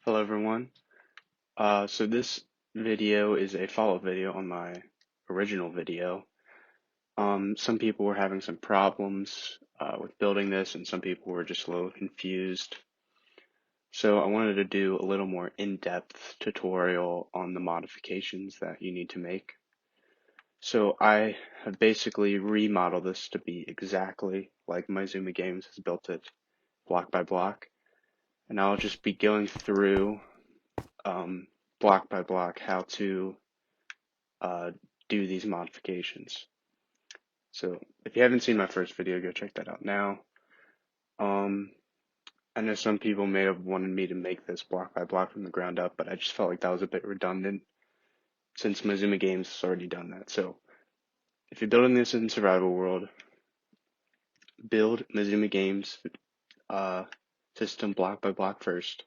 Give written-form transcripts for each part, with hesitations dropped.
Hello everyone. So this video is a follow-up video on my original video. Some people were having some problems with building this, and some people were just a little confused. So I wanted to do a little more in-depth tutorial on the modifications that you need to make. So I have basically remodeled this to be exactly like Maizuma Games has built it, block by block. And I'll just be going through block by block how to do these modifications. So if you haven't seen my first video, go check that out now. I know some people may have wanted me to make this block by block from the ground up, but I just felt like that was a bit redundant since Maizuma Games has already done that. So if you're building this in survival world, build Maizuma Games system block by block first,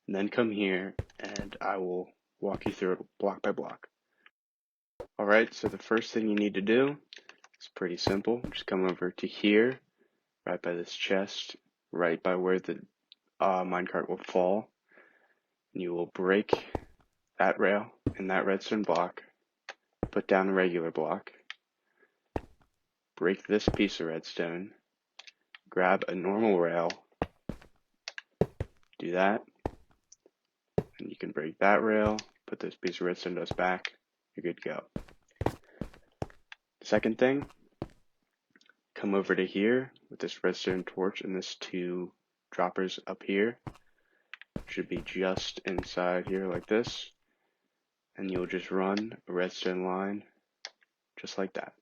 and then come here and I will walk you through it block by block. Alright, so the first thing you need to do is pretty simple. Just come over to here, right by this chest, right by where the minecart will fall. And you will break that rail and that redstone block, put down a regular block, break this piece of redstone, grab a normal rail, do that, and you can break that rail, put this piece of redstone dust back, you're good to go. Second thing, come over to here with this redstone torch and this two droppers up here. Should be just inside here like this, and you'll just run a redstone line just like that.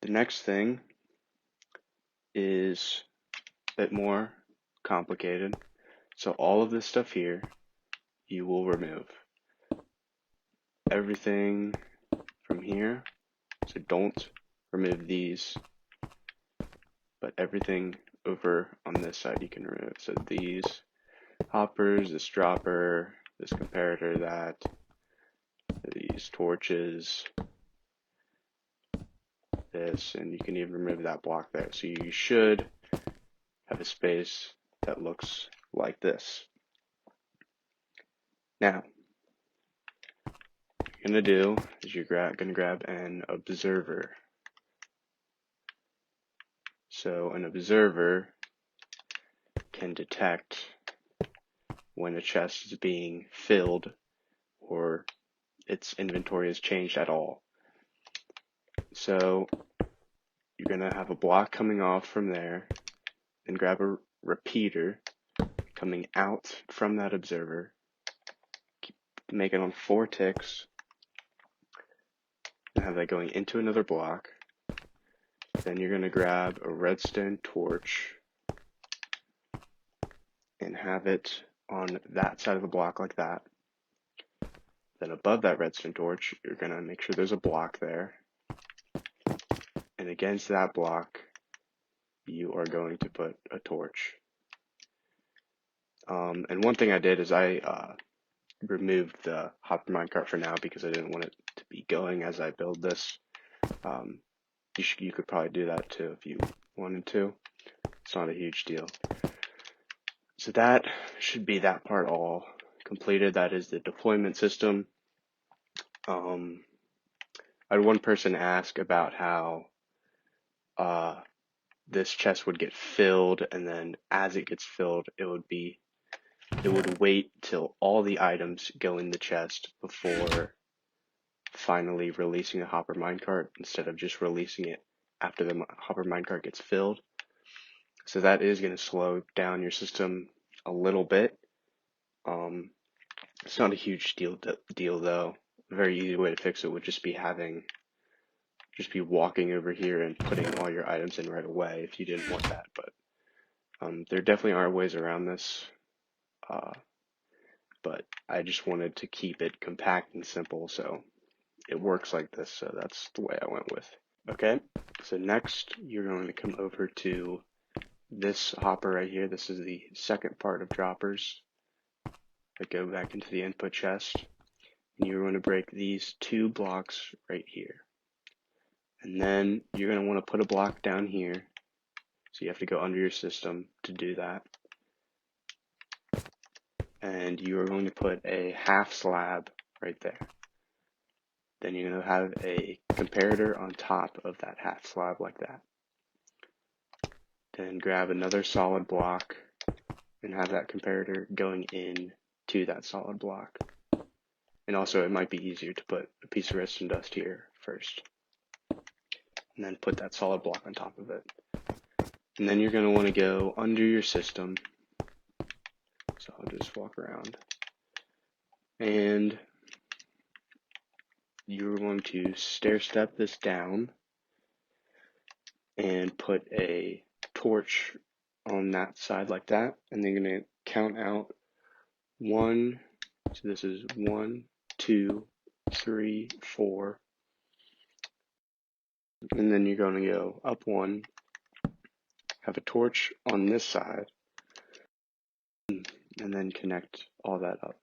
The next thing is a bit more complicated. So all of this stuff here you will remove. Everything from here, so don't remove these, but everything over on this side you can remove. So these hoppers, this dropper, this comparator, that, these torches, this, and you can even remove that block there. So you should have a space that looks like this. Now, what you're going to do is you're going to grab an observer. So an observer can detect when a chest is being filled or its inventory has changed at all. So you're going to have a block coming off from there, and grab a repeater coming out from that observer, make it on 4 ticks, and have that going into another block. Then you're going to grab a redstone torch and have it on that side of the block like that. Then above that redstone torch, you're going to make sure there's a block there. And against that block, you are going to put a torch. And one thing I did is I removed the hopper minecart for now because I didn't want it to be going as I build this. You could probably do that too if you wanted to. It's not a huge deal. So that should be that part all completed. That is the deployment system. I had one person ask about how this chest would get filled, and then as it gets filled, it would wait till all the items go in the chest before finally releasing the hopper minecart instead of just releasing it after the hopper minecart gets filled. So that is going to slow down your system a little bit. It's not a huge deal though. A very easy way to fix it would just be walking over here and putting all your items in right away if you didn't want that. But there definitely are ways around this. But I just wanted to keep it compact and simple, so it works like this. So that's the way I went with. Okay, so next you're going to come over to this hopper right here. This is the second part of droppers that go back into the input chest. And you're going to break these 2 blocks right here. And then you're going to want to put a block down here. So you have to go under your system to do that. and you are going to put a half slab right there. Then you're going to have a comparator on top of that half slab like that. Then grab another solid block and have that comparator going in to that solid block. And also it might be easier to put a piece of redstone dust here first, and then put that solid block on top of it. And then you're going to want to go under your system. So I'll just walk around. And you're going to stair step this down and put a torch on that side like that. And then you're going to count out 1, so this is 1, 2, 3, 4. And then you're going to go up 1, have a torch on this side, and then connect all that up.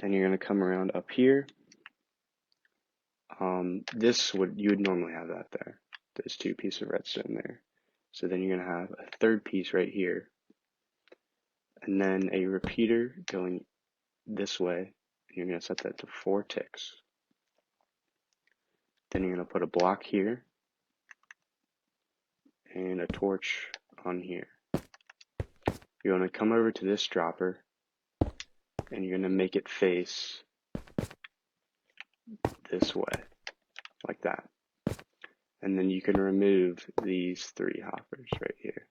Then you're going to come around up here. You would normally have that there. There's 2 pieces of redstone there. So then you're going to have a third piece right here. And then a repeater going this way. You're going to set that to 4 ticks. Then you're going to put a block here and a torch on here. You're going to come over to this dropper and you're going to make it face this way, like that. And then you can remove these 3 hoppers right here.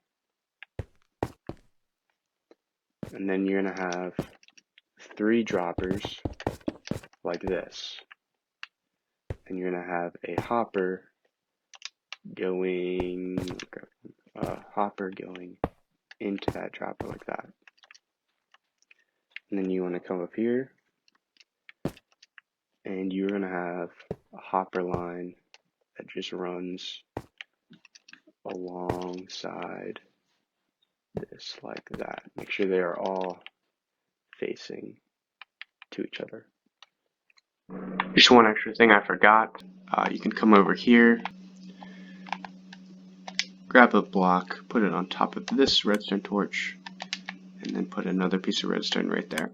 And then you're going to have 3 droppers like this. And you're going to have a hopper going into that dropper like that. And then you want to come up here and you're going to have a hopper line that just runs alongside this like that. Make sure they are all facing to each other. Just one extra thing I forgot. You can come over here, grab a block, put it on top of this redstone torch, and then put another piece of redstone right there.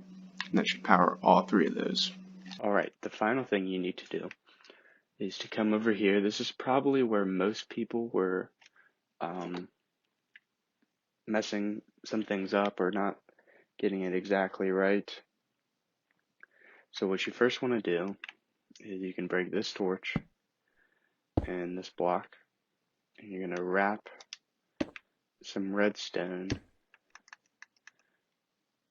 And that should power all 3 of those. Alright, the final thing you need to do is to come over here. This is probably where most people were messing some things up or not getting it exactly right. So what you first want to do is you can break this torch and this block, and you're going to wrap some redstone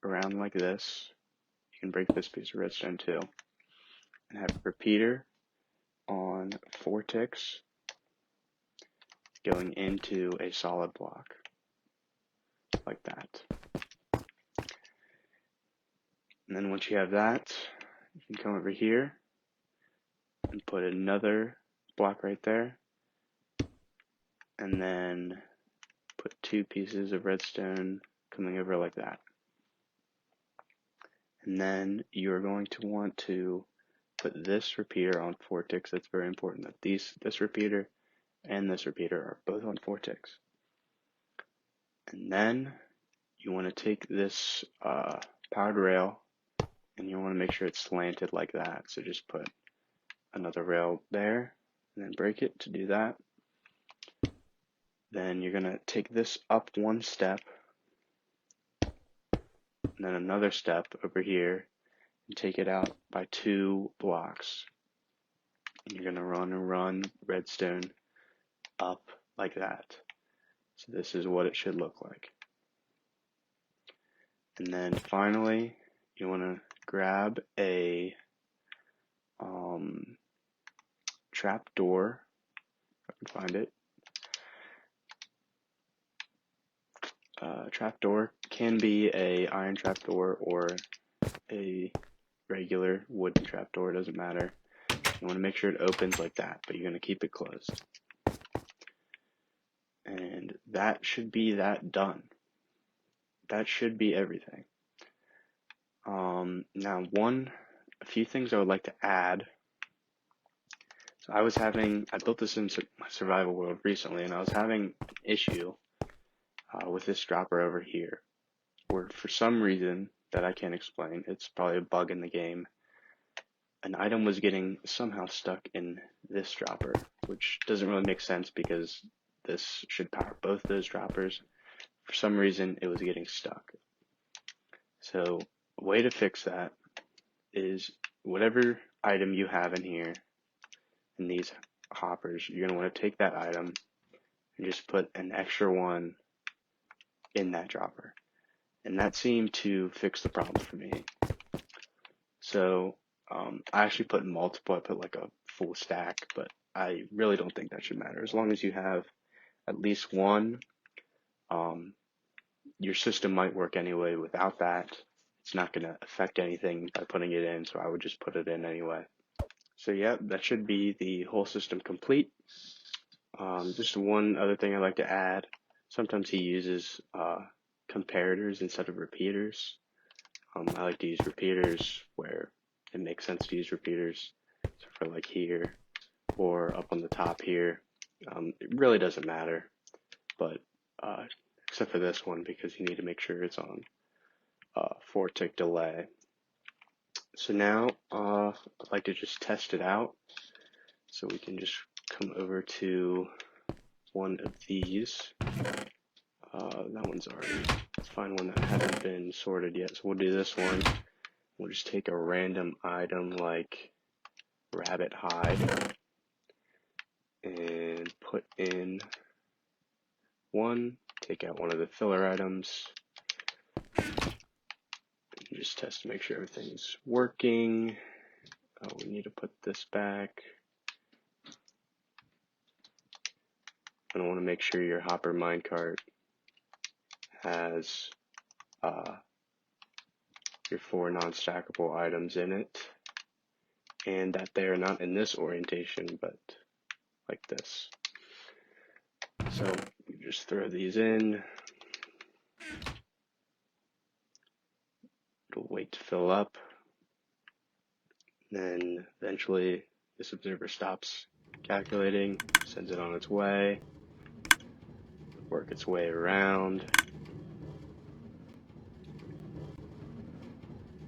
around like this. You can break this piece of redstone too, and have a repeater on 4 ticks going into a solid block like that. And then once you have that, you can come over here and put another block right there, and then put 2 pieces of redstone coming over like that. And then you're going to want to put this repeater on 4 ticks. That's very important that this repeater and this repeater are both on 4 ticks. And then you want to take this powered rail and you want to make sure it's slanted like that. So just put another rail there and then break it to do that. Then you're going to take this up 1 step and then another step over here and take it out by 2 blocks. And you're going to run redstone up like that. So this is what it should look like. And then finally, you want to grab a trap door, if I can find it. Trapdoor can be a iron trapdoor or a regular wooden trapdoor, it doesn't matter. You want to make sure it opens like that, but you're going to keep it closed. And that should be that done. That should be everything. Now a few things I would like to add. So I built this in my survival world recently, and I was having an issue with this dropper over here. where for some reason that I can't explain, it's probably a bug in the game, an item was getting somehow stuck in this dropper, which doesn't really make sense because this should power both those droppers. For some reason, it was getting stuck. So a way to fix that is whatever item you have in here, in these hoppers, you're going to want to take that item and just put an extra one in that dropper. And that seemed to fix the problem for me. So I actually put multiple, I put like a full stack, but I really don't think that should matter. As long as you have at least one, your system might work anyway without that. It's not going to affect anything by putting it in, so I would just put it in anyway. So yeah, that should be the whole system complete. Just one other thing I'd like to add. Sometimes he uses comparators instead of repeaters. I like to use repeaters where it makes sense to use repeaters. So for like here or up on the top here, it really doesn't matter, but except for this one because you need to make sure it's on 4-tick delay. So now I'd like to just test it out. So we can just come over to one of these. That one's already, let's find one that hasn't been sorted yet. So we'll do this one. We'll just take a random item like rabbit hide and put in one, take out one of the filler items, and just test to make sure everything's working. We need to put this back. And I want to make sure your hopper minecart has your 4 non-stackable items in it, and that they are not in this orientation, but like this. So you just throw these in. It'll wait to fill up. Then eventually this observer stops calculating, sends it on its way, work its way around.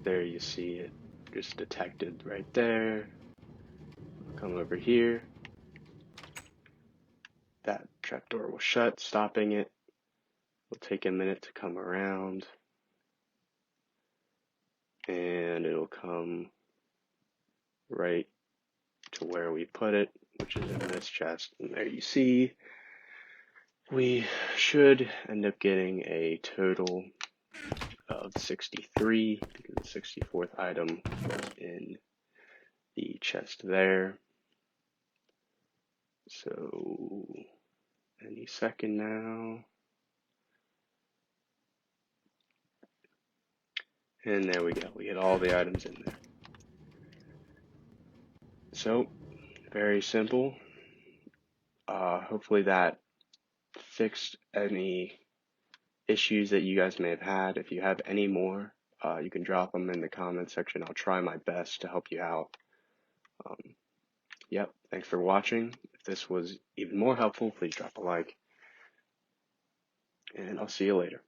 There you see it just detected right there. Come over here. That trapdoor will shut, stopping it. It'll take a minute to come around. And it'll come right to where we put it, which is in this chest. And there you see, we should end up getting a total of 63, because the 64th item was in the chest there. So any second now. And there we go, we get all the items in there. So, very simple. Hopefully that fixed any issues that you guys may have had. If you have any more, you can drop them in the comment section. I'll try my best to help you out. Yep, thanks for watching. If this was even more helpful, please drop a like. And I'll see you later.